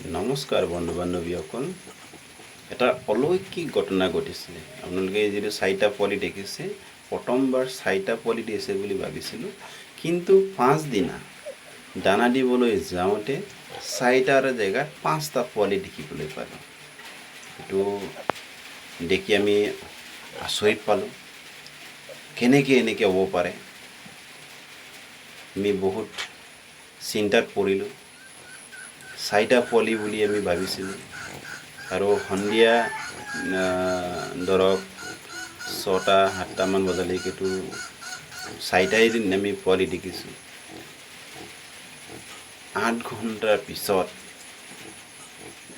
নমস্কাৰ বন্ধু বান্ধৱীসকল এটা অলৌকিক ঘটনা ঘটিছিলে আপোনালোকে যিটো চাৰিটা পোৱালি দেখিছে প্ৰথমবাৰ চাৰিটা পোৱালি দিছে বুলি ভাবিছিলোঁ কিন্তু 5 দিনা দানা দিবলৈ যাওঁতে চাৰিটাৰ জেগাত 5টা পোৱালি দেখিবলৈ পালোঁ এইটো দেখি আমি আচৰিত পালোঁ কেনেকৈ এনেকৈ হ'ব পাৰে আমি বহুত চিন্তাত পৰিলোঁ চাৰিটা পোৱালি বুলি আমি ভাবিছিলোঁ আৰু সন্ধিয়া ধৰক 6টা 7টামান বজালৈকেতো চাৰিটাই আমি পোৱালি দেখিছোঁ 8 ঘণ্টাৰ পিছত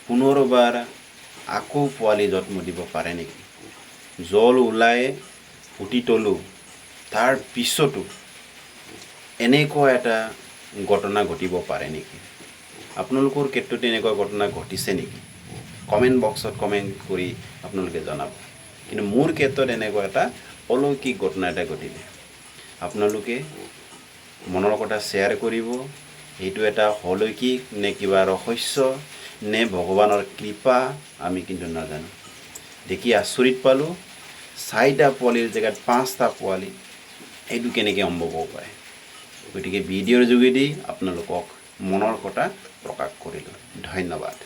পুনৰবাৰ আকৌ পোৱালি জন্ম দিব পাৰে নেকি জল ওলাই ফুটি তলো তাৰ পিছতো এনেকুৱা এটা ঘটনা ঘটিব পাৰে নেকি আপোনালোকৰ ক্ষেত্ৰত এনেকুৱা ঘটনা ঘটিছে নেকি কমেণ্ট বক্সত কমেণ্ট কৰি আপোনালোকে জনাব কিন্তু মোৰ ক্ষেত্ৰত এনেকুৱা এটা অলৌকিক ঘটনা এটা ঘটিলে আপোনালোকে মনৰ কথা শ্বেয়াৰ কৰিব এইটো এটা অলৌকিক নে কিবা ৰহস্য নে ভগৱানৰ কৃপা আমি কিন্তু নাজানো দেখি আচৰিত পালোঁ 4টা পোৱালিৰ জেগাত 5টা পোৱালি এইটো কেনেকৈ সম্ভৱ হ'ব পাৰে গতিকে ভিডিঅ'ৰ যোগেদি আপোনালোকক মনৰ কথা প্ৰকাশ কৰিলোঁ ধন্যবাদ